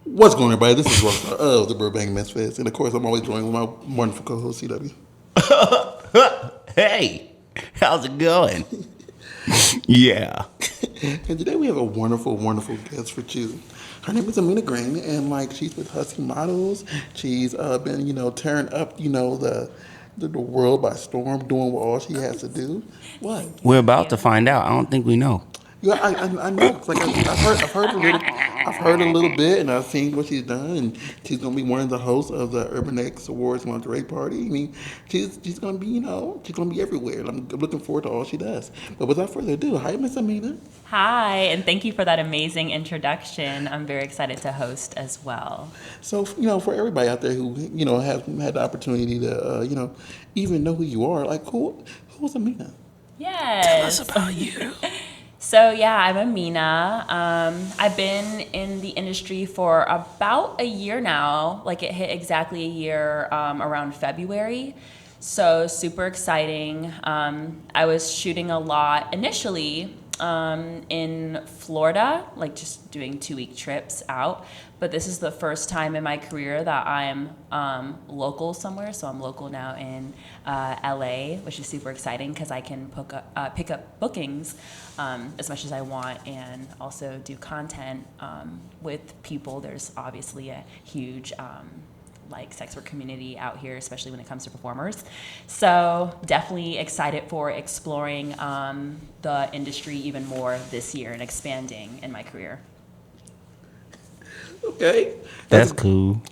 What's going on, everybody? This is Rockstar of the Burbank Misfits, and of course, I'm always joined with my wonderful co-host CW. Hey, how's it going? Yeah. And today we have a wonderful, wonderful guest for you. Her name is Ameena Green, and she's with Husky Models. She's been, tearing up, the world by storm, doing what all she has to do. What? We're Thank about to you. find out. I don't think we know. Yeah, I know. It's like I've heard a little bit, and I've seen what she's done, and she's gonna be one of the hosts of the Urban X Awards lingerie party. I mean, she's gonna be, she's gonna be everywhere. And I'm looking forward to all she does. But without further ado, hi, Miss Ameena. Hi, and thank you for that amazing introduction. I'm very excited to host as well. So, for everybody out there who, hasn't had the opportunity to, even know who you are, like who's Ameena? Yes. Tell us about you. So yeah, I'm Ameena. I've been in the industry for about a year now. Like it hit exactly a year around February. So super exciting. I was shooting a lot initially in Florida, like just doing 2-week trips out. But this is the first time in my career that I'm local somewhere. So I'm local now in LA, which is super exciting because I can pick up bookings as much as I want and also do content with people. There's obviously a huge sex work community out here, especially when it comes to performers. So definitely excited for exploring the industry even more this year and expanding in my career. Okay, That's cool.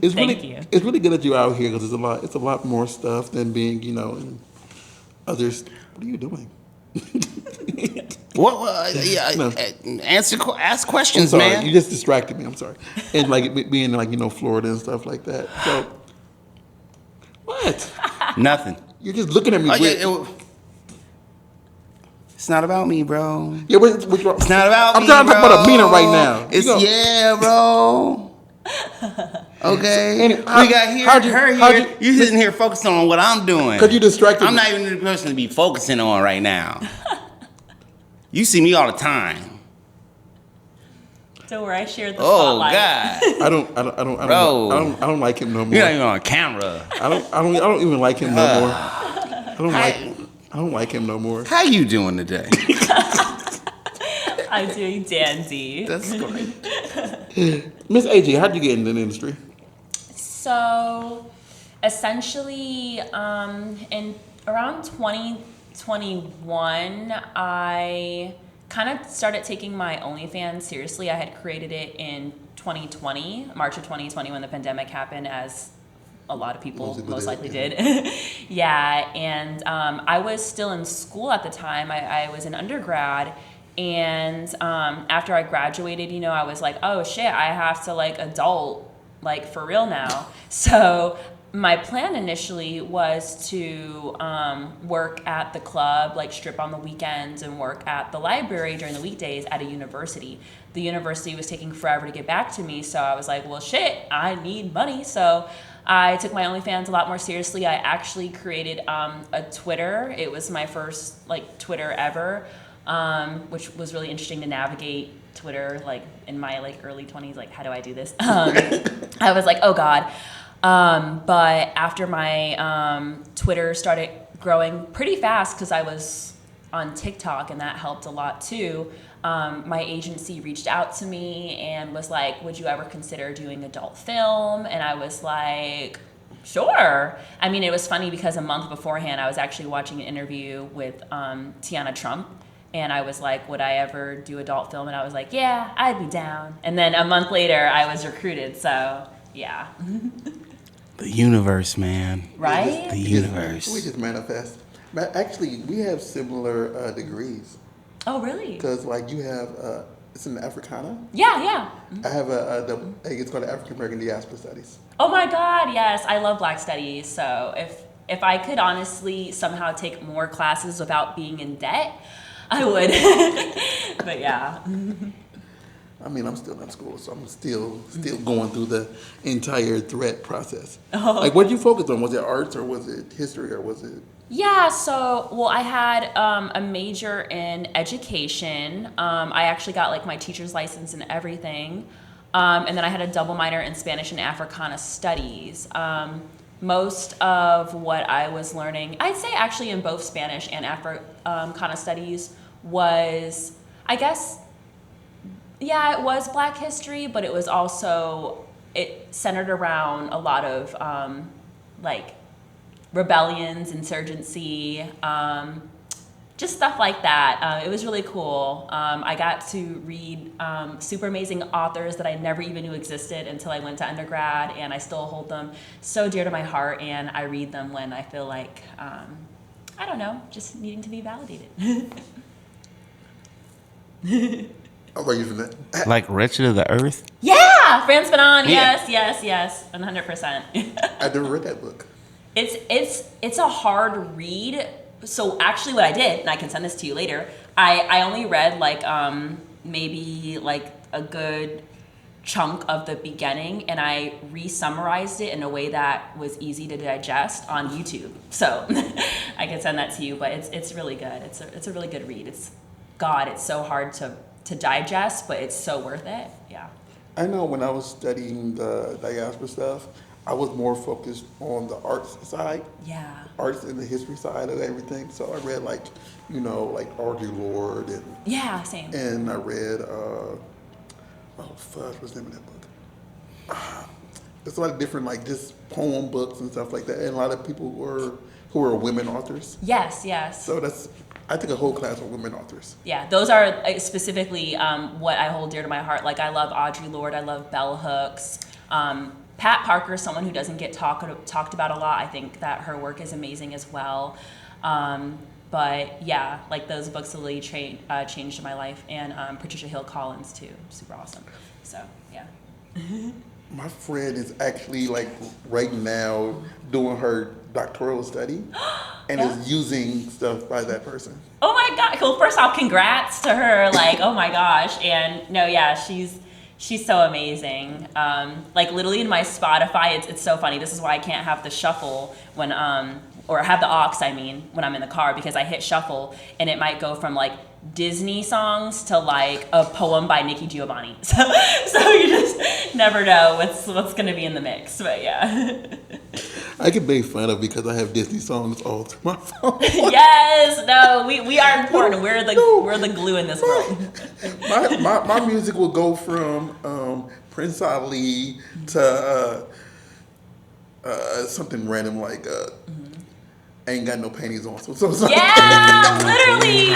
It's Thank really, you. It's really good that you're out here because it's a lot more stuff than being, in others. What are you doing? What? Yeah. No. Ask I'm questions, sorry, man. you just distracted me. I'm sorry. And being Florida and stuff like that. So, what? Nothing. You're just looking at me Oh, weird. yeah, it's not about me, bro. Yeah, what's wrong? It's not about I'm me, trying to talk bro. about Ameena right now. It's yeah, bro. Okay. Anyway, We got her how'd here. You sitting here focusing on what I'm doing. Because you distracted I'm me. not even the person to be focusing on right now. You see me all the time. So where I shared the Oh spotlight. God. Bro. I don't like him no more. You're not even on camera. I don't even like him no more. I don't like him no more. How you doing today? I'm doing dandy. That's great. Miss AJ, how'd you get into the industry? So essentially, in around 2021, I kind of started taking my OnlyFans seriously. I had created it in 2020, March of 2020, when the pandemic happened, as a lot of people most likely did. Yeah, and I was still in school at the time. I was an undergrad. And after I graduated, I was like, oh shit, I have to adult, for real now. So my plan initially was to work at the club, strip on the weekends, and work at the library during the weekdays at a university. The university was taking forever to get back to me, so I was like, well shit, I need money. So I took my OnlyFans a lot more seriously. I actually created a Twitter. It was my first Twitter ever. Which was really interesting to navigate Twitter, in my early 20s, how do I do this? I was like, oh God. But after my Twitter started growing pretty fast, because I was on TikTok and that helped a lot too, my agency reached out to me and was like, would you ever consider doing adult film? And I was like, sure. I mean, it was funny because a month beforehand, I was actually watching an interview with Tiana Trump. And I was like, would I ever do adult film? And I was like, yeah, I'd be down. And then a month later, I was recruited. So, yeah. The universe, man. Right? The universe. We just manifest. But actually, we have similar degrees. Oh, really? Because you have it's in Africana. Yeah. I have it's called African American Diaspora Studies. Oh my God, yes. I love Black Studies. So if I could honestly somehow take more classes without being in debt, I would. But yeah. I mean, I'm still in school, so I'm still going through the entire threat process. Oh. What did you focus on? Was it arts or was it history or was it? Yeah, so, I had a major in education. I actually got my teacher's license and everything. And then I had a double minor in Spanish and Africana Studies. Most of what I was learning, I'd say actually in both Spanish and Africana Studies was, I guess, yeah, it was Black history, but it was also, it centered around a lot of like rebellions, insurgency, just stuff like that. It was really cool. I got to read super amazing authors that I never even knew existed until I went to undergrad, and I still hold them so dear to my heart, and I read them when I feel like, I don't know, just needing to be validated. How about you for that? Like Wretched of the Earth? Yeah, Franz Fanon, Yeah. yes, 100%. I never read that book. It's a hard read. So actually what I did, and I can send this to you later, I only read like maybe like a good chunk of the beginning, and I re-summarized it in a way that was easy to digest on YouTube. So I can send that to you, but it's really good. It's a really good read. It's so hard to digest, but it's so worth it. Yeah. I know when I was studying the diaspora stuff, I was more focused on the arts side. Yeah. Arts and the history side of everything. So I read like Audre Lorde and Yeah, same. and I read what's the name of that book? There's a lot of different like just poem books and stuff like that, and a lot of people who were women authors. Yes. So I took a whole class of women authors. Yeah, those are specifically what I hold dear to my heart. Like I love Audre Lorde, I love Bell Hooks. Pat Parker, someone who doesn't get talked about a lot. I think that her work is amazing as well. But yeah, like those books really changed my life. And Patricia Hill Collins too, super awesome. So yeah. My friend is actually like right now doing her doctoral study and is using stuff by that person. Oh my God! Well, first off, congrats to her. Like, oh my gosh! And no, yeah, she's so amazing. Like literally in my Spotify, it's so funny. This is why I can't have the shuffle when or have the aux, I mean, when I'm in the car, because I hit shuffle and it might go from like Disney songs to like a poem by Nikki Giovanni. So you just never know what's gonna be in the mix. But yeah. I get made fun of because I have Disney songs all through my phone. Yes, no, we are important. We're the glue in this world. My music will go from Prince Ali to something random like Ain't Got No Panties On. So Yeah, literally.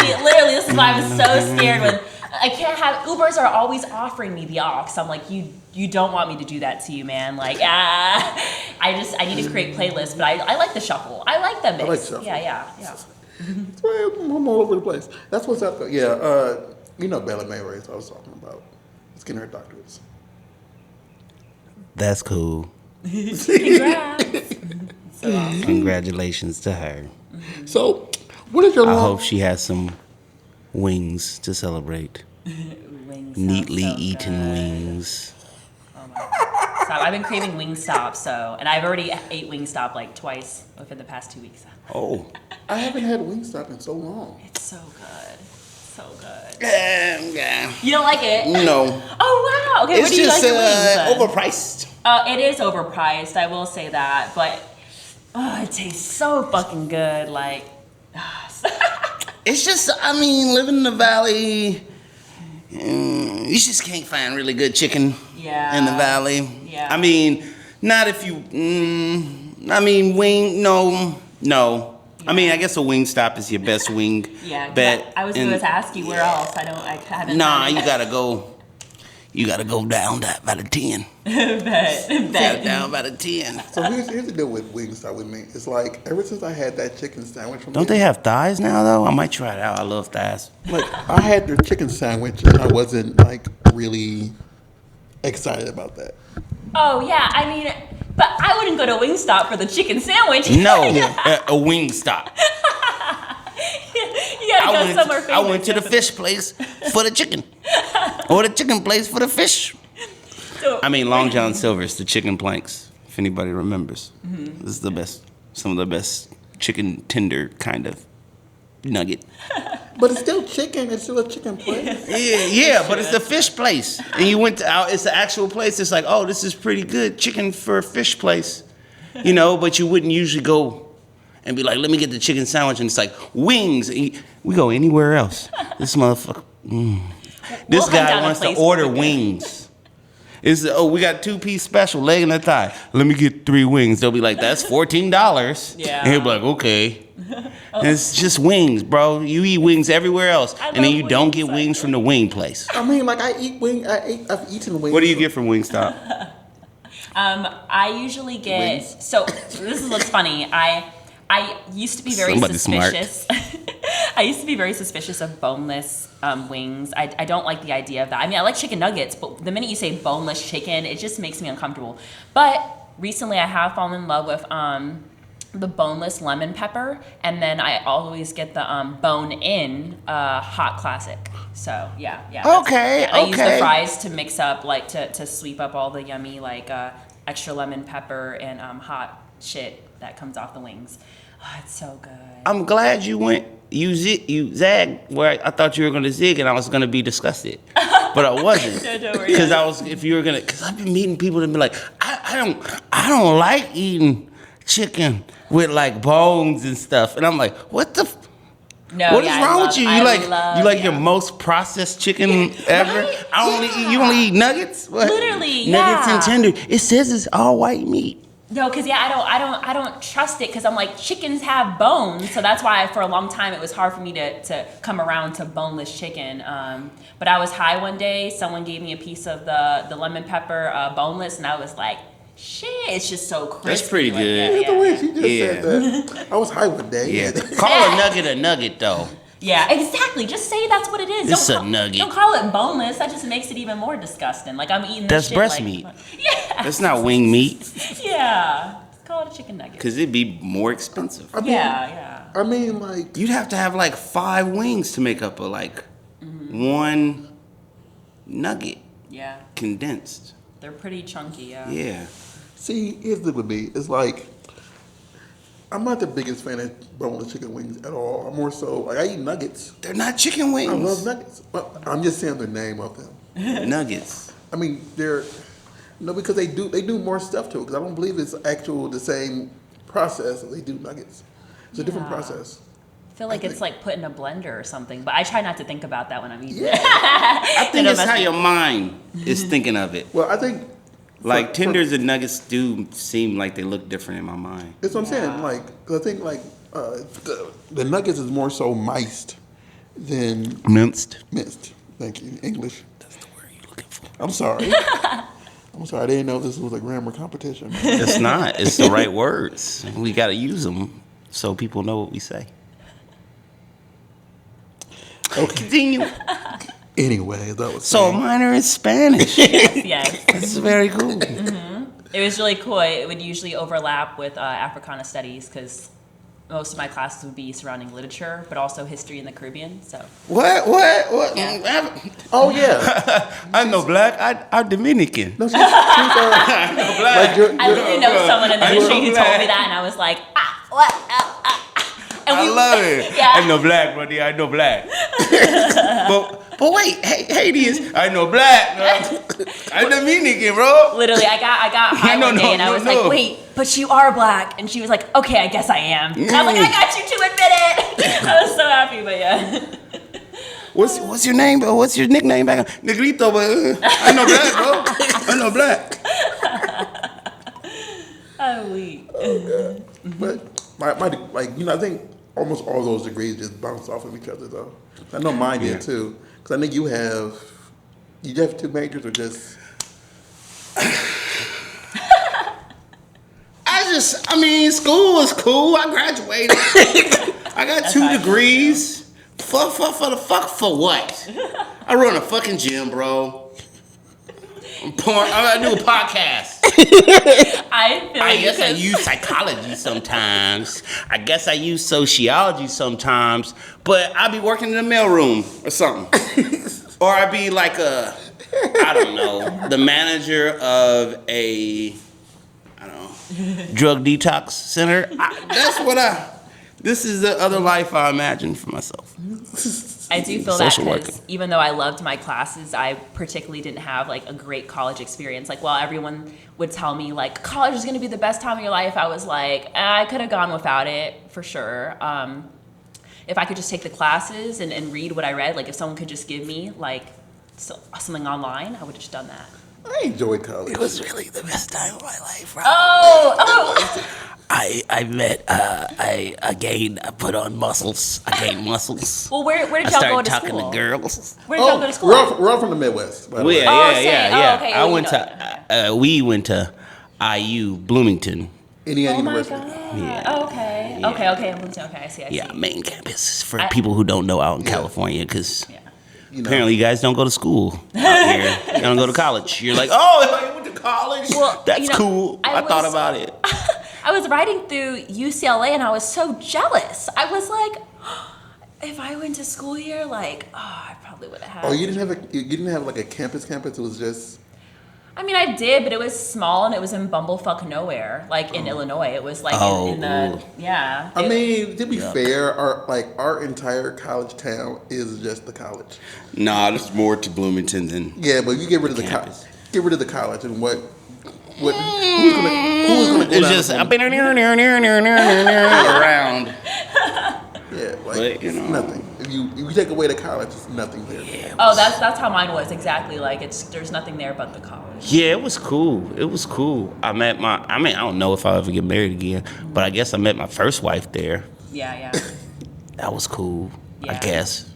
This is why I was so scared when I can't have Ubers are always offering me the aux. I'm like, you don't want me to do that to you, man. Like, I need to create playlists, but I like the shuffle. I like the mix. I like shuffle. Yeah. That's why I'm all over the place. That's what's up though. Yeah, Bella May Race I was talking about. It's getting her doctorates. That's cool. Congrats. So awesome. Congratulations to her. So, what is your I long... hope she has some wings to celebrate. Wings Neatly sound so eaten good. wings. Oh my God. So I've been craving Wingstop, and I've already ate Wingstop like twice within the past 2 weeks. Oh. I haven't had Wingstop in so long. It's so good. So good. Yeah. You don't like it? No. Oh, wow. Okay, It's where do you just like your wings then? overpriced. It is overpriced, I will say that, but it tastes so fucking good. Like, It's just, living in the valley, you just can't find really good chicken in the valley. Yeah. Not if you, no. Yeah. I guess a Wingstop is your best wing Yeah, bet. I was going to ask you where else. I haven't. Nah, you gotta go down that by the 10. bet. Down by the 10. So here's the deal with Wingstop with me. It's like ever since I had that chicken sandwich from Don't they have thighs now though? I might try it out. I love thighs. like I had their chicken sandwich and I wasn't like really excited about that. Oh, yeah. But I wouldn't go to Wingstop for the chicken sandwich. No, a Wingstop. You gotta go somewhere famous. I went to the fish place for the chicken. Or the chicken place for the fish. So, Long John Silver's, the chicken planks, if anybody remembers. This is some of the best chicken tender kind of nugget. But it's still chicken. It's still a chicken place. Yeah, but it's a fish place. And you went to it's the actual place. It's like, oh, this is pretty good chicken for a fish place. You know, but you wouldn't usually go and be like, let me get the chicken sandwich. And it's like, wings. And we go anywhere else. This motherfucker. This guy wants to order wings. We got 2-piece special, leg and a thigh. Let me get 3 wings. They'll be like, that's $14. Yeah. And he'll be like, okay. And it's just wings, bro. You eat wings everywhere else, and then you don't get wings from the wing place. I mean, like I've eaten wings. What do you get from Wingstop? I usually get Wings. so this is what's funny. I used to be very Somebody suspicious. I used to be very suspicious of boneless wings. I don't like the idea of that. I mean, I like chicken nuggets, but the minute you say boneless chicken, it just makes me uncomfortable. But recently, I have fallen in love with the boneless lemon pepper, and then I always get the bone-in hot classic. So yeah. Okay, I use the okay. fries to mix up, like to sweep up all the yummy like extra lemon pepper and hot shit that comes off the wings. Oh, it's so good. I'm glad you zagged where I thought you were gonna zig, and I was gonna be disgusted, but I wasn't. Don't worry. Because I've been meeting people that be like, I don't like eating chicken with like bones and stuff, and I'm like, what is wrong with you? You like your most processed chicken ever? Right? You only eat nuggets? What? Literally, Nuggets yeah. and tender. It says it's all white meat. No, because I don't trust it because I'm like, chickens have bones, so that's why for a long time it was hard for me to come around to boneless chicken. But I was high one day, someone gave me a piece of the lemon pepper boneless, and I was like, shit, it's just so crispy. That's pretty like, good. The way she just said that. I was high one day. Yeah. Call a nugget though. Yeah, exactly. Just say that's what it is. It's a nugget. Don't call it boneless. That just makes it even more disgusting. Like I'm eating this That's shit breast like, meat. Yeah. That's not wing meat. Yeah. Call it a chicken nugget. Because it'd be more expensive. Yeah. I mean, like You'd have to have like 5 wings to make up one nugget Yeah. condensed. They're pretty chunky, yeah. Yeah. see, here's the would be. It's like I'm not the biggest fan of boneless chicken wings at all. I'm more so like I eat nuggets. They're not chicken wings. I love nuggets, but I'm just saying the name of them. Nuggets. I mean, because they do more stuff to it. Because I don't believe it's the same process that they do nuggets. It's a different process. I feel like it's like put in a blender or something, but I try not to think about that when I'm eating. Yeah. I think it's how your mind is thinking of it. Well, I think Like tenders and nuggets do seem like they look different in my mind. that's what I'm saying. Like, 'cause I think like the nuggets is more so miced than Minced. minced. Thank you, English. That's the word you're looking for. I'm sorry. I'm sorry. I didn't know this was a grammar competition. It's not. It's the right words. We got to use them so people know what we say. Okay. Continue. Anyway, that was So a minor in Spanish. Yes. This is very cool. It was really cool. It would usually overlap with Africana studies because most of my classes would be surrounding literature, but also history in the Caribbean. So What? Oh yeah. I'm no black. I'm Dominican. No, she's Black. I literally know someone in the industry who told me that, and I was like, what? And I love it. Yeah. I know black, buddy. I know black. but wait, Haiti is. I know black. I'm Dominican, bro. Literally, I got high one day, and I was like, wait, but you are black. And she was like, okay, I guess I am. And I was like, I got you to admit it. I was so happy, but yeah. What's your name, bro? What's your nickname back? Negrito, but I know black, bro. I know black. Oh, weak. But my I think almost all those degrees just bounce off of each other though. I know mine did too. Because I think you have 2 majors or just. I mean, school was cool. I graduated. I got 2 degrees. For what? I run a fucking gym, bro. I do a podcast. I guess I use psychology sometimes. I guess I use sociology sometimes. But I be working in the mailroom or something. Or I be like I don't know, the manager of a, drug detox center. This is the other life I imagined for myself. I do feel that Social because worker. even though I loved my classes, I particularly didn't have like a great college experience. Like while everyone would tell me like college is going to be the best time of your life, I was like, I could have gone without it for sure. If I could just take the classes and read what I read, like if someone could just give me like something online, I would have just done that. I enjoyed college. It was really the best time of my life, bro. Oh. I met, I put on muscles. I gained muscles. Well, where I did y'all go started to talking school? to girls. Where did y'all go to school? We're all from the Midwest. By the way. Oh, same. Oh, okay. I Well, went you to, we went to IU Bloomington. Indiana Oh my University. god. Yeah. Oh, okay. Yeah. Okay. Okay. I see. Yeah, main campus for people who don't know out in California, because Yeah. You know. apparently you guys don't go to school out here. You don't go to college. You're like, oh, you went to college? Well, That's you know, cool. I thought about it. I was riding through UCLA and I was so jealous. I was like, if I went to school here, like, I probably would have had. Oh, you didn't have like a campus. It was just. I mean, I did, but it was small and it was in bumblefuck nowhere, like in Illinois. It was like in the yeah. I mean, to be fair, our entire college town is just the college. Nah, there's more to Bloomington than Yeah, but you get rid of the Campus. get rid of the college, and who's gonna go it's down just to I've been around. yeah, like But, you it's know. nothing. If you take away the college, it's nothing there. Oh, that's how mine was exactly. Like there's nothing there but the college. Yeah, it was cool. I don't know if I'll ever get married again, but I guess I met my first wife there. Yeah. That was cool, I Yeah. guess.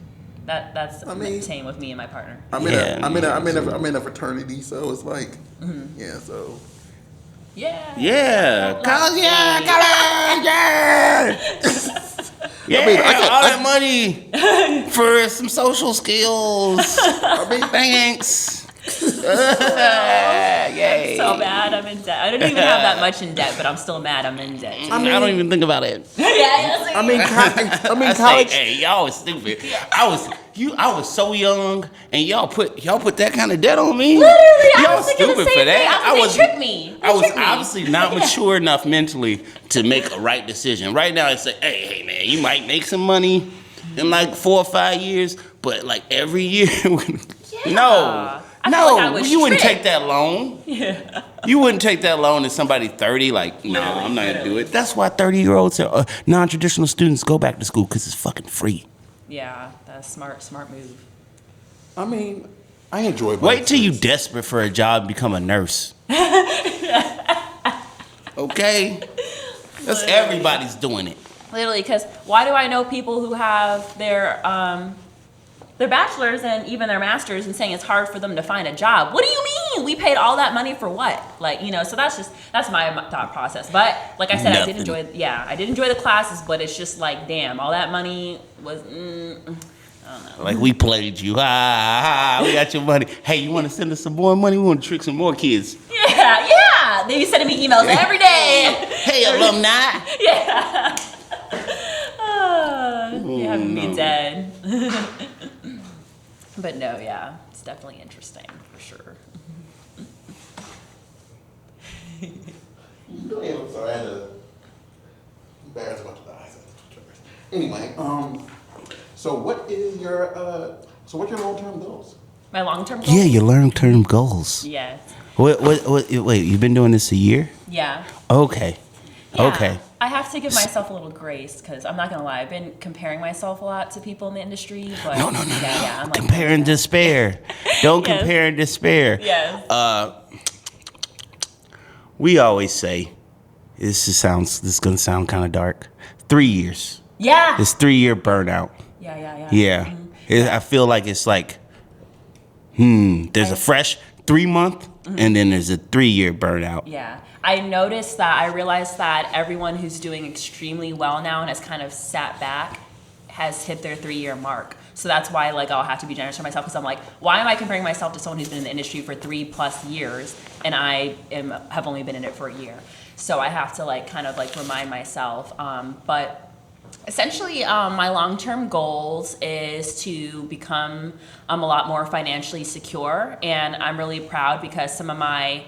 That's I mean- same with me and my partner. I'm in a fraternity, so it's like, yeah, so. Yeah. Yeah, college, yeah. I mean, I got- all that money for some social skills. I mean, Thanks. Yay. So bad I'm in debt. I don't even have that much in debt, but I'm still mad I'm in debt. I don't even think about it. Yeah. I mean, I college. say, hey, y'all was stupid. I was so young, and y'all put that kind of debt on me. Literally, I Y'all was thinking the stupid same for that. thing. I was they tricked me. I was obviously not mature enough mentally to make a right decision. Right now, it's like, hey, man, you might make some money in like 4 or 5 years, but like every year, no. I feel like I was You wouldn't tricked. take that loan. Yeah. You wouldn't take that loan to somebody 30, like, no, I'm not going to do it. That's why 30-year-olds are non-traditional students go back to school, because it's fucking free. Yeah, that's smart move. I mean, I enjoy. Wait till you desperate for a job and become a nurse. Okay? That's everybody's doing it. Literally, because why do I know people who have their bachelor's and even their master's and saying it's hard for them to find a job? What do you mean? We paid all that money for what? Like, so that's my thought process. But like I said, I did enjoy the classes, but it's just like, damn, all that money was, I don't know. Like, we played you. We got your money. Hey, you want to send us some more money? We want to trick some more kids. Yeah. They be sending me emails every day. Hey, alumni. Yeah. You have me dead. But no, yeah, it's definitely interesting for sure. I'm sorry, I had to embarrass a bunch of the eyes. Anyway, so what's your long-term goals? My long-term goal? Yeah, your long-term goals. Yes. Wait, you've been doing this a year? Yeah. Okay. Yeah. Okay. I have to give myself a little grace because I'm not gonna lie, I've been comparing myself a lot to people in the industry. But No. Yeah, I'm like, Compare and despair. Don't Yes. compare and despair. Yes. We always say, this is gonna sound kind of dark. 3 years. Yeah. It's 3-year burnout. Yeah. Yeah. I feel like it's like, there's a fresh 3-month, and then there's a 3-year burnout. Yeah. I realized that everyone who's doing extremely well now and has kind of sat back has hit their 3-year mark. So that's why like I'll have to be generous for myself because I'm like, why am I comparing myself to someone who's been in the industry for 3+ years and I have only been in it for a year? So I have to like kind of like remind myself. But essentially, my long-term goals is to become a lot more financially secure, and I'm really proud because some of my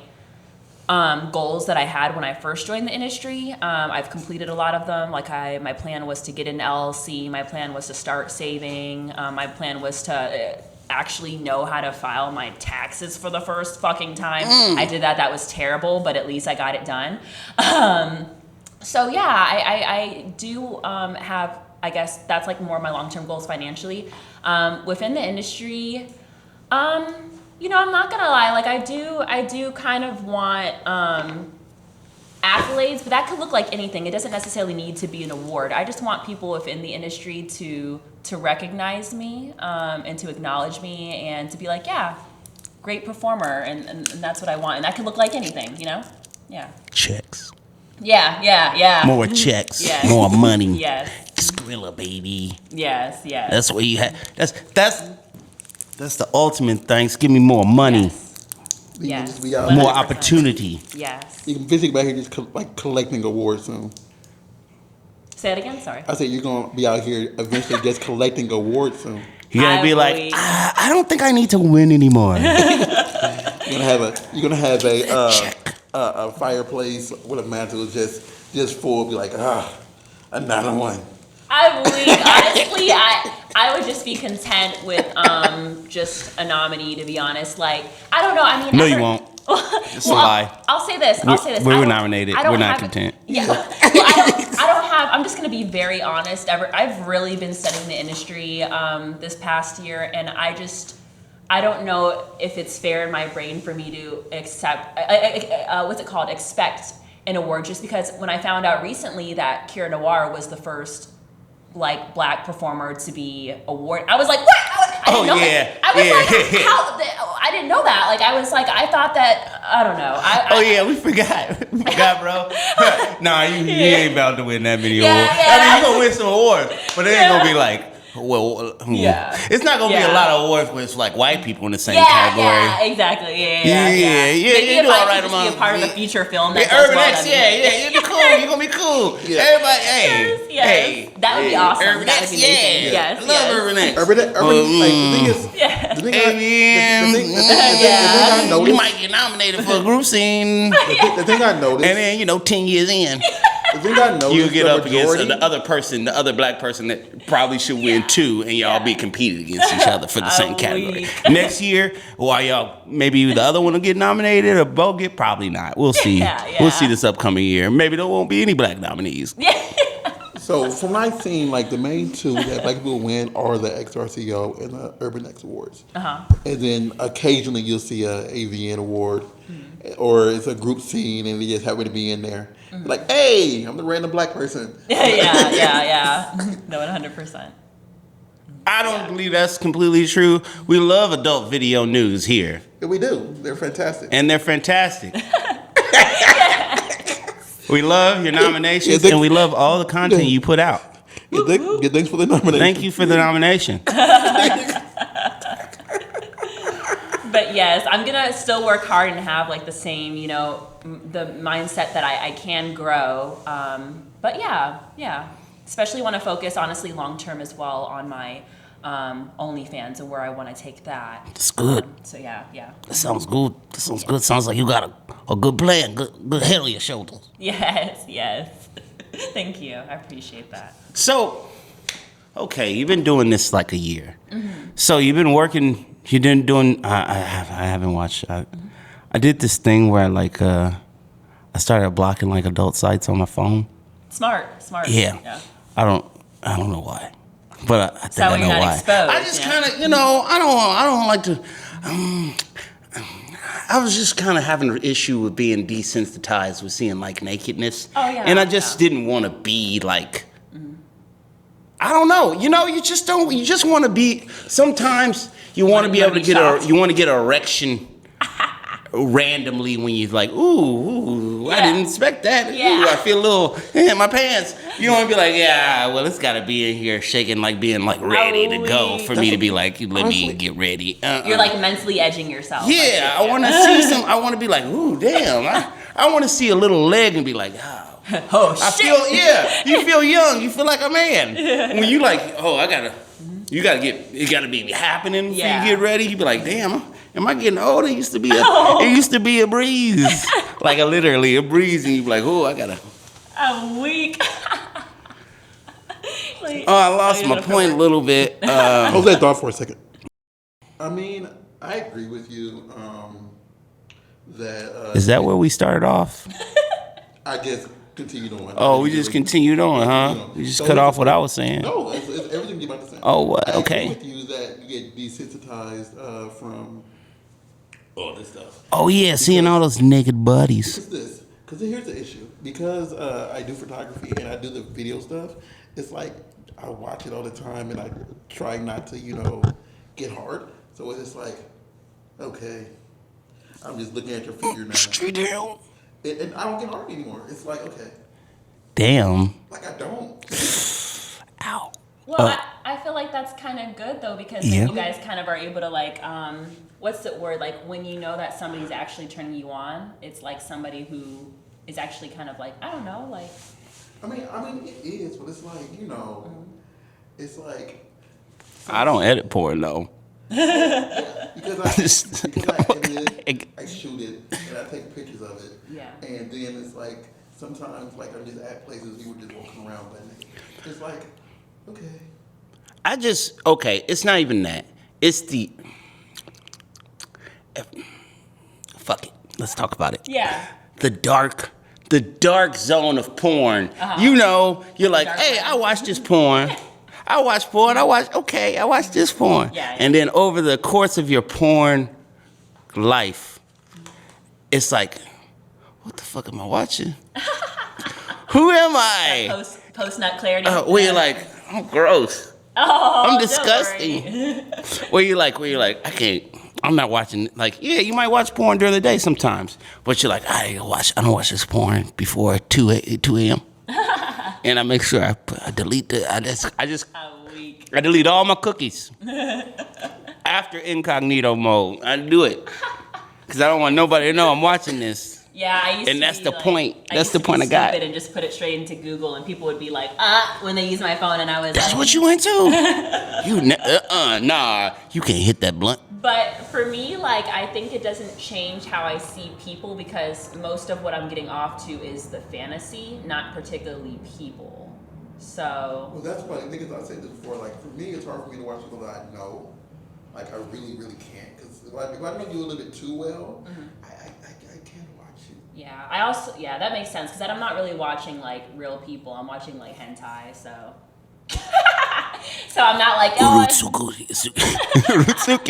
goals that I had when I first joined the industry. I've completed a lot of them. Like my plan was to get an LLC. My plan was to start saving. My plan was to actually know how to file my taxes for the first fucking time. I did that. That was terrible, but at least I got it done. So yeah, I do have, I guess that's like more of my long-term goals financially. Within the industry, you know, I'm not gonna lie, like I do kind of want accolades, but that could look like anything. It doesn't necessarily need to be an award. I just want people within the industry to recognize me and to acknowledge me and to be like, yeah, great performer, and that's what I want. And that could look like anything, you know? Yeah. Checks. Yeah. More checks. Yes. More money. Yes. Skrilla, baby. Yes. That's what you have. That's the ultimate things. Give me more money. Yes. We out More 100%. opportunity. Yes. You can basically back here just like collecting awards soon. Say it again, sorry. I said you're gonna be out here eventually just collecting awards soon. You're gonna be like, believe- I don't think I need to win anymore. You're gonna have a fireplace with a mantle just full. Be like, another one. I believe, honestly, I would just be content with just a nominee, to be honest. Like, I don't know. I mean, No, you won't. It's a lie. I'll say this. We I were don't- nominated. I don't We're not have- content. Yeah. Well, I don't have. I'm just gonna be very honest. I've really been studying the industry this past year, and I don't know if it's fair in my brain for me to expect an award, just because when I found out recently that Kira Noir was the first like black performer to be awarded, I was like, what? I didn't know that. I was like, how? I didn't know that. Like, I was like, I thought that, I don't know. We forgot. We forgot, bro. Nah, you ain't about to win that many Yeah, awards. yeah. I mean, you gonna win some awards, but it ain't gonna be like, Yeah. It's not gonna be a Yeah. lot of awards where it's like white people in the same Yeah, exactly. exactly. Yeah, Maybe you if do I all right could just be among a part of the feature film that Yeah, does Urban well, X, that'd be yeah, great. you'll be cool. You're gonna be cool. Yeah. Everybody, hey, Yes. hey. That would be awesome. Urban That X, would be amazing. yeah. Yes, I love yes. Urban X. Like, the thing is, Yeah. the thing AVM. I You noticed, might get nominated for a group scene, the thing I noticed, and then 10 years in, the thing I noticed, you get the up against majority, the other black person that probably should win too, and y'all be competing against each other for the same category. weak. Next year, maybe the other one will get nominated or both get, probably not. We'll see. Yeah. We'll see this upcoming year. Maybe there won't be any black nominees. So from my scene, like the main two that black people win are the XRCO and the Urban X Awards. And then occasionally you'll see a AVN award, or it's a group scene and they just happen to be in there. Like, hey, I'm the random black person. Yeah. No, 100%. I don't believe that's completely true. We love adult video news here, Yeah, we do. They're fantastic. and they're fantastic. We love your nominations, Yeah, and we love all the content you put out. Good thanks for the nomination. Thank you for the nomination. But yes, I'm gonna still work hard and have like the same, the mindset that I can grow. But yeah, especially want to focus honestly long term as well on my OnlyFans and where I want to take that. That's good. So yeah. That sounds good. Sounds like you got a good plan, good head on your shoulders. Yes. Thank you. I appreciate that. So, okay, you've been doing this like a year. So you've been working. You've been doing. I haven't watched. I did this thing where I started blocking like adult sites on my phone. Smart. Yeah. I don't know why, but I think So I know you're not why. exposed, I just kind of, I don't like to. I was just kind of having an issue with being desensitized with seeing like nakedness. Oh, yeah, And I just didn't want to be like. I don't know. You just don't. You just want to be. Sometimes you want to be able to get shocked. you want to get an erection randomly when you're like, ooh, I didn't expect that. Yeah. Ooh, I feel a little in my pants. You don't want to be like, yeah, well, it's got to be in here shaking, like being like ready to go for me to be like, let me get ready. You're like mentally edging yourself. Yeah, I want to see some. I want to be like, ooh, damn. I want to see a little leg and be like, oh. Oh I shit. feel, you feel young. You feel like a man. When you like, it gotta be happening before Yeah. you get ready. You be like, damn, am I getting old? It used to be a breeze. Like literally a breeze, and you be like, oh, I gotta. I'm weak. Like, Oh, I lost you're my gonna point a pervert. little bit. Hold that thought for a second. I mean, I agree with you that Is that where we started off? I guess continued on. Oh, we just continued on, huh? We just cut off what I was saying. No, it's everything you're about to say. Oh, what? I agree Okay. with you that you get desensitized from all this stuff. Oh yeah, seeing all those naked buddies. Because here's the issue. Because I do photography and I do the video stuff, it's like I watch it all the time and I try not to, get hard. So it's just like, okay, I'm just looking at your figure now. Straight down. And I don't get hard anymore. It's like, okay, Damn. like I don't. Ow. Well, I feel like that's kind of good though, because then you guys kind of are able to like, what's the word? Like when you know that somebody's actually turning you on, it's like somebody who is actually kind of like, I don't know, like. I mean, it is, but it's like, it's like. I don't edit porn though. Because I edit it, I shoot it, and I take pictures of it. Yeah. And then it's like, sometimes, like, I'm just at places, people just walking around, but it's like, okay. Okay, it's not even that. It's the. Fuck it. Let's talk about it. Yeah. The dark zone of porn. You're like, hey, I watch this porn. I watch this porn. Yeah. And then over the course of your porn life, it's like, what the fuck am I watching? Who am I? Post nut clarity. Where you're like, I'm gross. Oh, I'm disgusting. Where you're like, I'm not watching, like, yeah, you might watch porn during the day sometimes, but you're like, I don't watch this porn before 2 a.m. And I make sure I delete I delete all my cookies after incognito mode. I do it because I don't want nobody to know I'm watching this. Yeah, I used to. And that's be the like, point. That's the point I got. Stupid and just put it straight into Google, and people would be like, when they use my phone, and I was. That's like, what you went to. Nah, you can't hit that blunt. But for me, like, I think it doesn't change how I see people because most of what I'm getting off to is the fantasy, not particularly people. So. Well, that's why I think I said this before. Like for me, it's hard for me to watch people that I know. Like I really, really can't because if I know you a little bit too well, I can't watch you. Yeah, that makes sense because I'm not really watching like real people. I'm watching like hentai, so. So I'm not like Rutsuki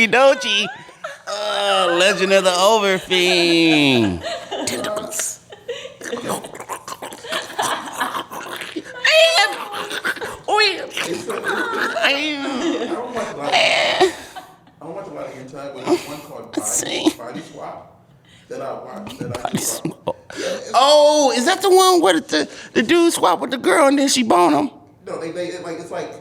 Doji. Legend of the Overfiend. Tentacles. I don't watch a lot of hentai, but there's one called Body Swap that I watch. Oh, is that the one where the dude swap with the girl and then she bone him? No, it's like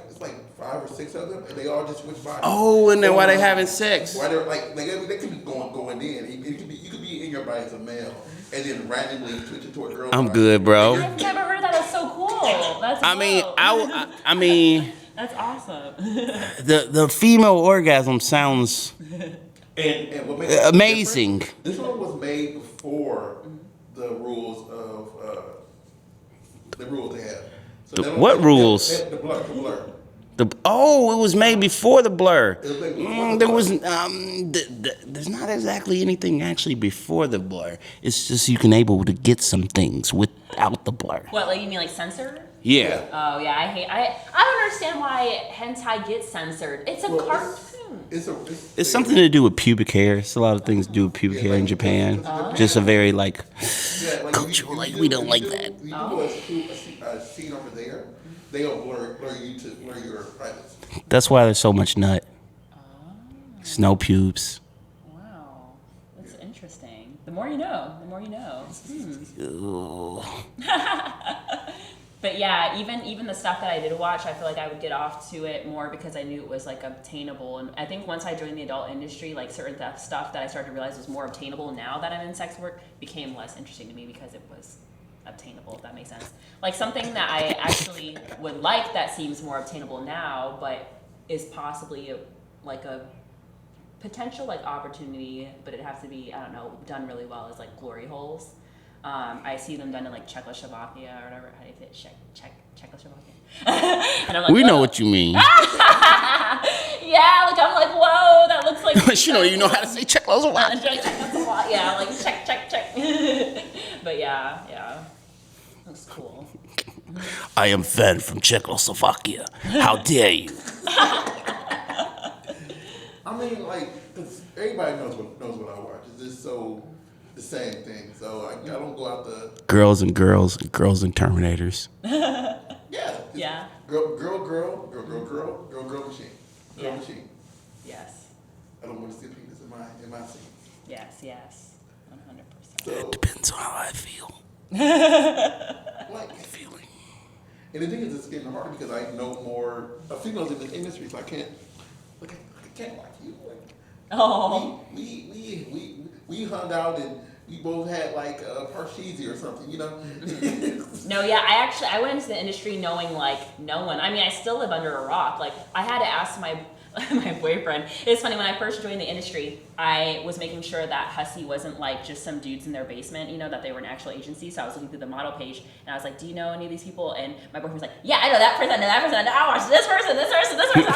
5 or 6 of them, and they all just switch bodies. Oh, and then why they having sex? Why they're like they could be going in. You could be in your body as a male, and then randomly switch it to a girl. I'm good, bro. I've never heard that. That's so cool. That's. I mean, that's awesome. the female orgasm sounds and what makes it amazing. This one was made before the rules they have. So What rules? The blur. It was made before the blur. It was made before the blur. There's not exactly anything actually before the blur. It's just you can able to get some things without the blur. What, like you mean like censored? Yeah. Oh yeah, I don't understand why hentai gets censored. It's a cartoon. It's something to do with pubic hair. It's a lot of things to do with pubic hair in Japan. Just a very culture. We don't like that. You do a scene over there. They'll blur your privacy. That's why there's so much nut. There's no pubes. Wow, that's interesting. The more you know. The more you know. But yeah, even the stuff that I did watch, I feel like I would get off to it more because I knew it was like obtainable. And I think once I joined the adult industry, like certain stuff that I started to realize was more obtainable now that I'm in sex work became less interesting to me because it was obtainable, if that makes sense. Like something that I actually would like that seems more obtainable now, but is possibly like a potential like opportunity, but it has to be, I don't know, done really well, is like glory holes. I see them done in like Czechoslovakia or whatever. How do you say it? Czechoslovakia. And I'm like, We whoa. know what you mean. Yeah, like I'm like, whoa, that looks like. She don't even know how to say Czechoslovakia. Yeah, like check. But yeah, looks cool. I am fan from Czechoslovakia. How dare you? I mean, like, 'cause everybody knows what I watch. It's just so the same thing. So I don't go out the Girls and Terminators. Yeah. Girl machine. Girl Yeah. machine. Yes. I don't want to see penis in my scene. Yes. 100%. So Depends on how I feel. like, Feeling. and the thing is, it's getting harder because I know more females in this industry, so I can't like you. Like, Oh. we hung out and we both had like parcheesi or something, you know. No, yeah, I went into the industry knowing like no one. I mean, I still live under a rock. Like I had to ask my boyfriend. It's funny, when I first joined the industry, I was making sure that Hussy wasn't like just some dudes in their basement, you know, that they were an actual agency. So I was looking through the model page and I was like, do you know any of these people? And my boyfriend was like, yeah, I know that person, I know that person, I watch this person. I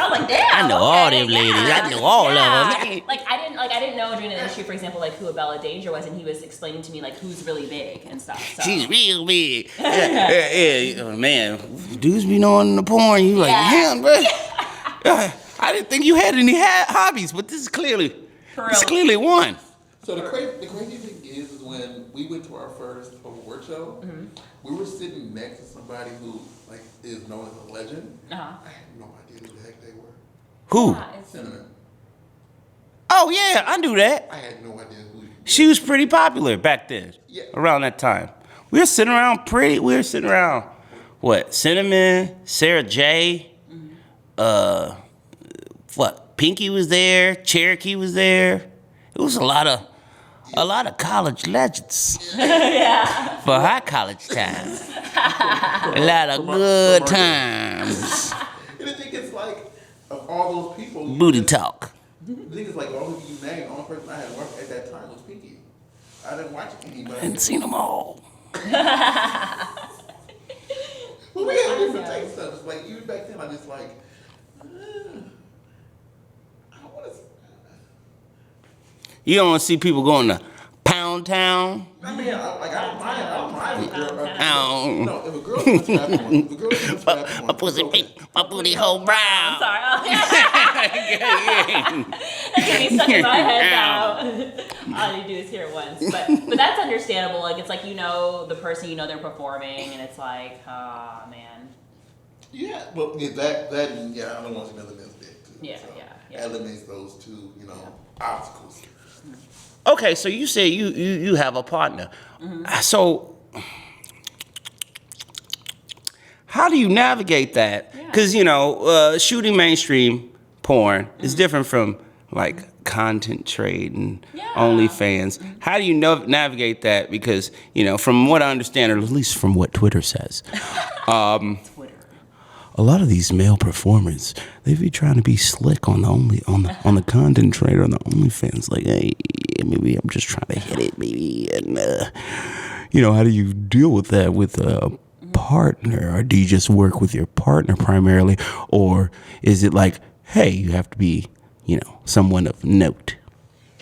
was like, damn. I know all them ladies. I know all of them. Like I didn't know during the industry, for example, like who Abella Danger was, and he was explaining to me like who's really big and stuff. So. She's real big. Yeah. Oh, man, dudes be knowing the porn. You like, damn, bro. I didn't think you had any hobbies, but this is clearly one. So the crazy thing is when we went to our first award show, we were sitting next to somebody who like is known as a legend. I had no idea who the heck they were. Who? Cinnamon. Oh yeah, I knew that. I had no idea who. She was pretty popular back then. Yeah. Around that time, we were sitting around. What? Cinnamon, Sarah J. What? Pinky was there. Cherokee was there. It was a lot of college legends. Yeah. For our college time. A lot of good times. And the thing is, like, of all those people, Booty talk. the thing is, like, all of you named, the only person I had watched at that time was Pinky. I didn't watch anybody. I hadn't seen them all. Well, we had different types of stuff. It's like, even back then, I just like, I don't want to. You don't see people going to Pound Town. I mean, I don't mind if a girl. Ow. No, if a girl's gonna strap on, if a girl's gonna strap on, My pussy pink, my booty hole brown. Sorry. Oh, yeah. That's gonna be stuck in my head now. All you do is hear it once, but that's understandable. Like it's like you know the person, you know they're performing, and it's like, ah, man. Yeah, well, yeah, that, I don't want to see another man's dick. Too, Yeah. Eliminates those two, obstacles. Okay, so you say you have a partner. So how do you navigate that? Because shooting mainstream porn is different from like content trade and OnlyFans. How do you navigate that? Because from what I understand, or at least from what Twitter says, Twitter. a lot of these male performers, they be trying to be slick on the content trade on the OnlyFans. Like, hey, maybe I'm just trying to hit it, maybe. And how do you deal with that with a partner? Or do you just work with your partner primarily, or is it like, hey, you have to be, someone of note?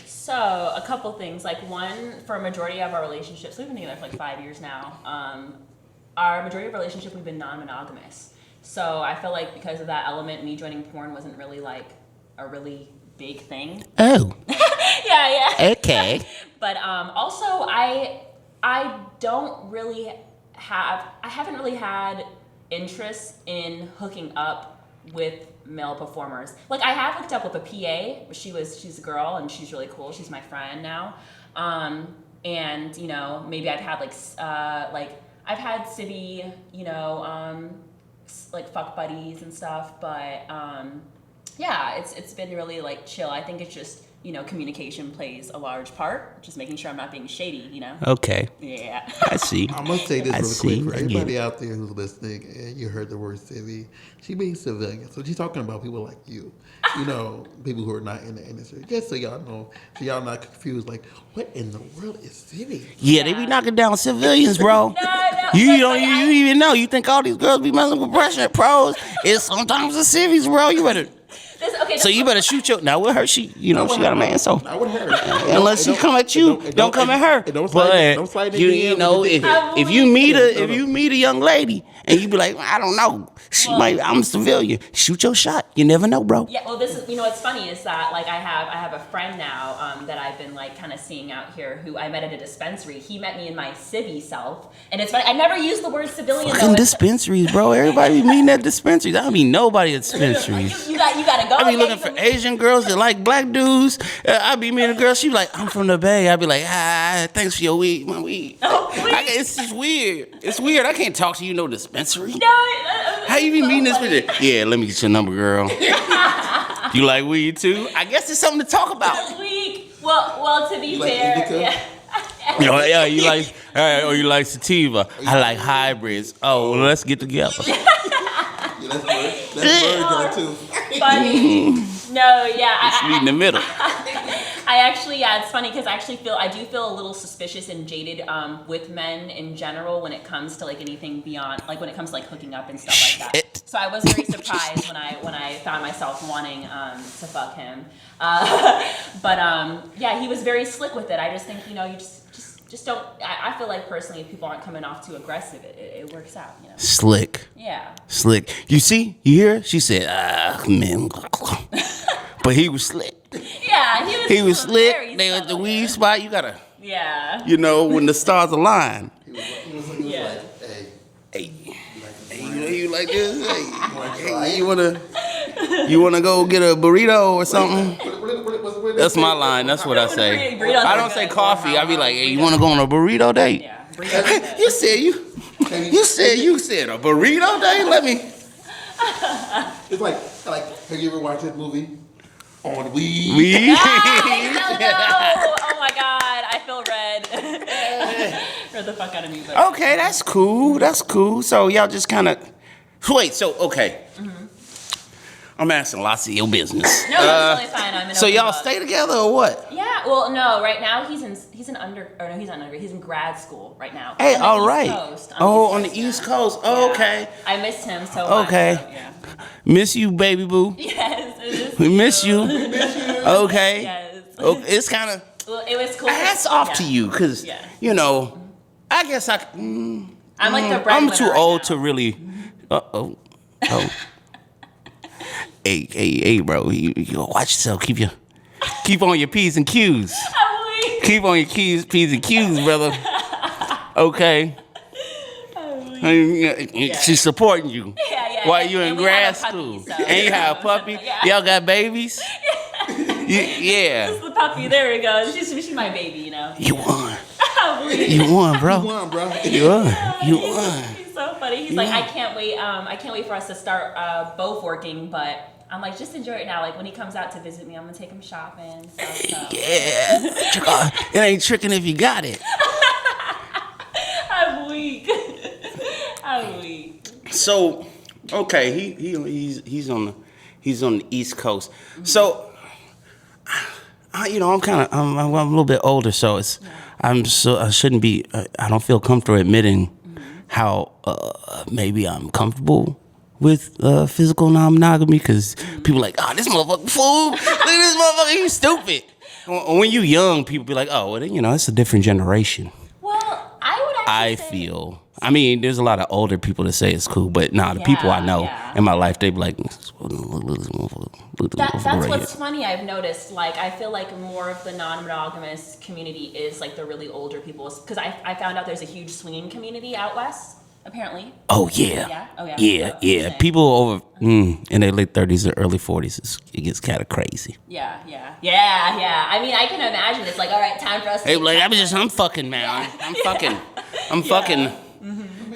So a couple things. Like one, for a majority of our relationships, we've been together for like 5 years now. Our majority of our relationship, we've been non-monogamous. So I feel like because of that element, me joining porn wasn't really like a really big thing. Oh. Yeah. Okay. But also I haven't really had interest in hooking up with male performers. Like I have hooked up with a PA, but she's a girl and she's really cool. She's my friend now. And maybe I've had I've had civvy, like fuck buddies and stuff, but it's been really like chill. I think it's just communication plays a large part. Just making sure I'm not being shady, Okay. Yeah. I see. I'm gonna say this really quick for I get everybody it. out there who's listening, and you heard the word civvy. She means civilian, so she's talking about people like you, people who are not in the industry. Just so y'all know, so y'all not confused. Like, what in the world is civvy? Yeah, they be knocking down civilians, bro. No, You but, don't like, you even know. You think all these girls be messing with pressure pros? It's sometimes the civvies, bro. You better. So you better shoot your. Now with her, she got a man. So Not with her. unless she come at you, don't come at her. Don't But slide you know if you meet a young lady and you be like, I don't know, I'm a civilian. Shoot your shot. You never know, bro. Yeah, well, this is what's funny is that like I have a friend now that I've been like kind of seeing out here who I met at a dispensary. He met me in my civvy self, and it's funny. I never used the word civilian. Fucking dispensaries, bro. Everybody be meeting at dispensaries. I don't mean nobody at dispensaries. You gotta go. I be looking for Asian girls that like black dudes. I be meeting a girl. She be like, I'm from the Bay. I be like, thanks for your weed, my weed. Oh, please. It's just weird. It's weird. I can't talk to you no dispensary. No, How you be so meeting this funny. bitch? Yeah, let me get your number, girl. You like weed too? I guess it's something to talk about. Week. Well, to be like fair, indica? yeah. You like, you like sativa. I like hybrids. Oh, well, let's get together. Yeah, that's bird too. Funny. No, yeah. Meet in the middle. I actually, it's funny because I do feel a little suspicious and jaded with men in general when it comes to like anything beyond, like when it comes to like hooking up and stuff like that. So I was very surprised when I found myself wanting to fuck him. But yeah, he was very slick with it. I just think, you just don't, I feel like personally if people aren't coming off too aggressive, it works out, Slick. Yeah. Slick. You see? You hear? She said, man. But he was slick. Yeah, He was slick. very They at the subtle, weed yeah. spot. You gotta, Yeah. when the stars align. He was Yeah. like, hey, Hey, you like this? Hey, you wanna go get a burrito or something? That's my line. That's what I say. Burritos I are don't say good. coffee. I be like, hey, you wanna go on a burrito date? Yeah. You said a burrito date? Let me. it's like, have you ever watched this movie on weed? Weed? No. Oh my God, I feel red. Read the fuck out of me. But Okay, that's cool. That's cool. So y'all just kind of wait. So okay, I'm asking lots of your business. no, that's totally fine. I'm in So open y'all book. stay together or what? Yeah. Well, no. Right now he's in He's in grad school right now. Hey, On the all East right. Coast, On the yeah. East Coast. Oh, Yeah. okay. I missed him so much. Okay. So, yeah. Miss you, baby boo. Yes. It is We miss you. Okay. Yes. It's kind of Well, it was cool. hats off Yeah. to you because Yeah. I guess I'm like the breadwinner I'm too right old now. to really. Oh. Hey, bro. You watch yourself. Keep on your P's and Q's. I'm weak. Keep on your P's and Q's, brother. Okay. She's supporting you. Yeah. While you in And we grad have a puppy, school. so- And you have a puppy. Yeah. Y'all got babies? Yeah. The puppy. There we go. She's my baby. You won. I'm weak. You won, bro. Come on, bro. You won. He's so funny. He's like, I can't wait. I can't wait for us to start both working. But I'm like, just enjoy it now. Like when he comes out to visit me, I'm gonna take him shopping. Stuff, so. Yeah. It ain't tricking if you got it. I'm weak. I'm weak. So, okay, he's on the East Coast. So, I'm a little bit older, so I shouldn't be. I don't feel comfortable admitting how maybe I'm comfortable with physical non-monogamy because people like, oh, this motherfucker fool. Look at this motherfucker, he's stupid. When you young, people be like, oh, well, it's a different generation. Well, I would actually say, feel. I mean, there's a lot of older people that say it's cool, but the people I know in my life, they be like, look at this motherfucker. Look at this motherfucker That's right what's here. funny. I've noticed. Like, I feel like more of the non-monogamous community is like the really older people. Because I found out there's a huge swinging community out west. Apparently. Oh yeah. Yeah? Oh, yeah. Yeah, Oh, yeah. interesting. People over in their late 30s or early 40s, it gets kind of crazy. Yeah. I mean, I can imagine. It's like, all right, time for us. They to be like, I'm fucking, man. I'm fucking.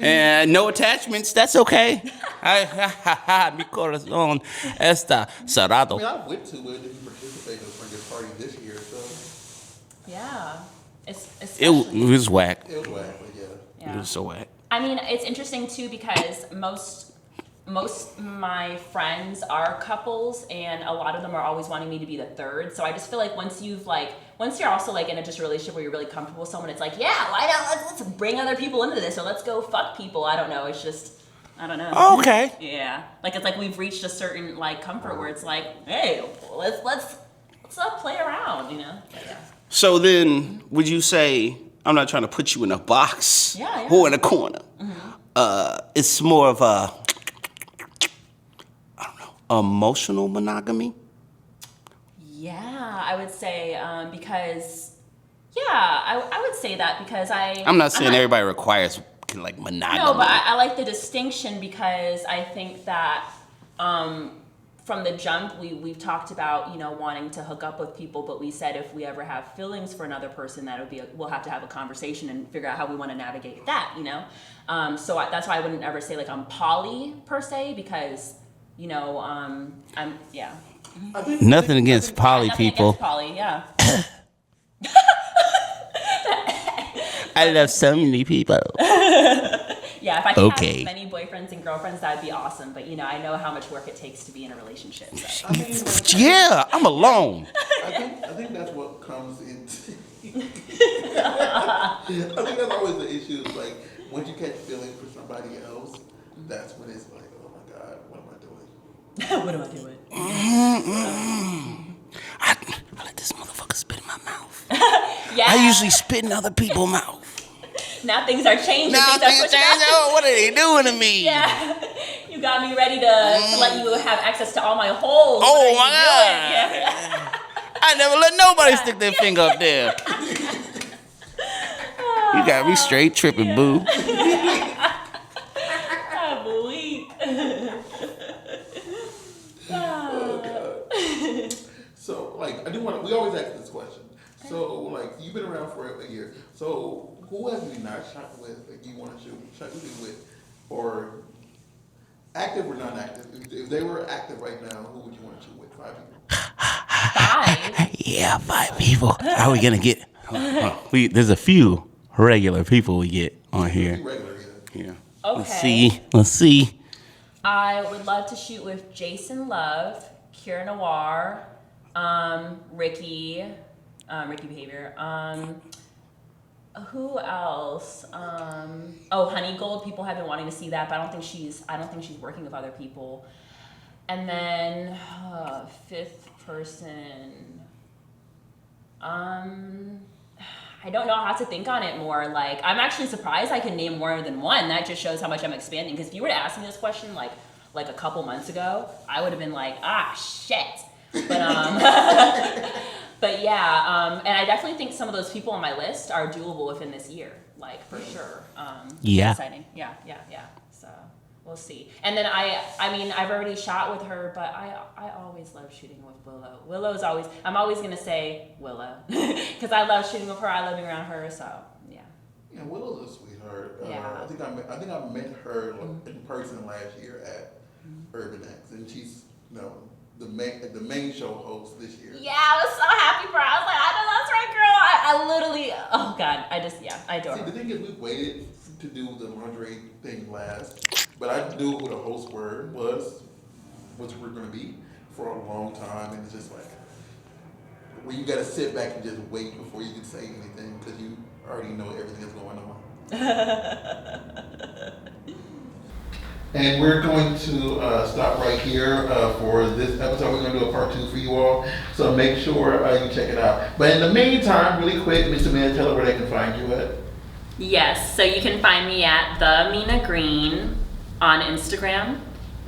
And no attachments. That's okay. Mi corazón está cerrado. I mean, I went to it if you participated in the party this year. Yeah. It Especially. was whack. It was whack, but yeah. Yeah. It was so whack. I mean, it's interesting too because most my friends are couples, and a lot of them are always wanting me to be the third. So I just feel like once you're also like in a just relationship where you're really comfortable with someone, it's like, yeah, why not? Let's bring other people into this, or let's go fuck people. I don't know. It's just, I don't know. Okay. Yeah, like it's like we've reached a certain like comfort where it's like, hey, let's play around, you know? But, yeah. So then, would you say, I'm not trying to put you in a box Yeah. or in a corner. It's more of a, I don't know, emotional monogamy? Yeah, I would say because, I would say that because I'm not saying everybody requires like monogamy. No, but I like the distinction because I think that from the jump we've talked about, you know, wanting to hook up with people, but we said if we ever have feelings for another person, we'll have to have a conversation and figure out how we want to navigate that, you know. So that's why I wouldn't ever say like I'm poly per se because, you know, Nothing against poly nothing people. against poly, yeah. I love so many people. Yeah, if I could Okay. have many boyfriends and girlfriends, that'd be awesome. But you know, I know how much work it takes to be in a relationship. So. I mean, like, Yeah, I'm alone. I think that's what comes into. I think that's always the issue. Is like once you catch feeling for somebody else, that's when it's like, oh my god, what am I doing? What am I doing? I let this motherfucker spit in my mouth. Yeah. I usually spit in other people's mouth. Now things are changing. Now things are things pushing change. out. Oh, what are they doing to me? Yeah. You got me ready to let you have access to all my holes. Oh What are my you god! doing? Yeah. I never let nobody stick their finger up there. You got me straight tripping, boo. I'm weak. So like I do want. We always ask this question. So like you've been around for a year. So who have you not shot with that you want to shot with, or active or non-active? If they were active right now, who would you want to shoot with? 5 people. 5? Yeah, 5 people. How are we gonna get? There's a few regular people we get on here. Regular, yeah. Yeah. Okay. Let's see. I would love to shoot with Jason Love, Kira Noir, Ricky Behavior. Who else? Honey Gold. People have been wanting to see that, but I don't think she's working with other people. And then 5th person. I don't know how to think on it more. Like, I'm actually surprised I can name more than one. That just shows how much I'm expanding. Because if you were to ask me this question like a couple months ago, I would have been like, shit. But but yeah, and I definitely think some of those people on my list are doable within this year, like for sure. Yeah. Exciting. Yeah. So we'll see. And then I mean, I've already shot with her, but I always love shooting with Willow. Willow's always, I'm always gonna say Willow because I love shooting with her. I love being around her. So yeah. Yeah, Willow's a sweetheart. Yeah. I think I met her in person last year at Urban X, and she's the main show host this year. Yeah, I was so happy for her. I was like, I know that's right, girl. I literally, oh God, I adore See, her. the thing is, we waited to do the lingerie thing last, but I knew who the host was we're gonna be for a long time, and it's just like, well, you gotta sit back and just wait before you can say anything because you already know everything that's going on. And we're going to stop right here for this episode. We're going to do a part 2 for you all. So make sure you check it out. But in the meantime, really quick, Miss Ameena, tell her where they can find you at. Yes, so you can find me at the Ameena Green on Instagram.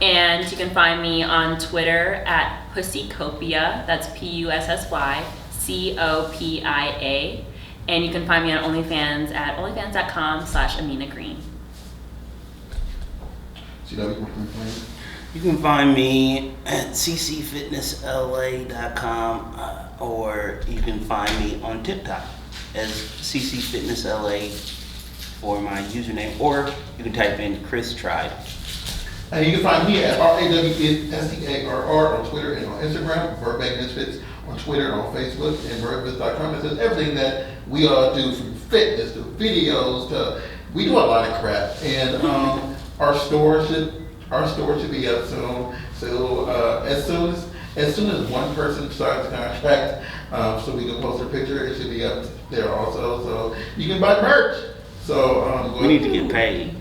And you can find me on Twitter at Pussycopia. That's PUSSYCOPIA. And you can find me on OnlyFans at onlyfans.com/AmeenaGreen. You can find me at ccfitnessla.com or you can find me on TikTok as ccfitnessla for my username, or you can type in Chris Tribe. And you can find me at RAWSEARR on Twitter and on Instagram, Burbank Misfits on Twitter, on Facebook, and burbankmisfits.com. It says everything that we all do, from fitness to videos to, we do a lot of crap. And our store should be up soon. So as soon as one person starts contract, so we can post their picture, it should be up there also. So you can buy merch. So We need to get paid.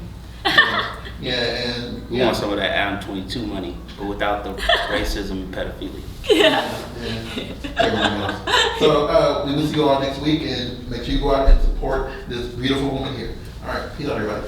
yeah, and We want some of that Adam 22 money, but without the racism and pedophilia. everyone else. So we will see you all next week, and make sure you go out and support this beautiful woman here. All right, peace out, everybody.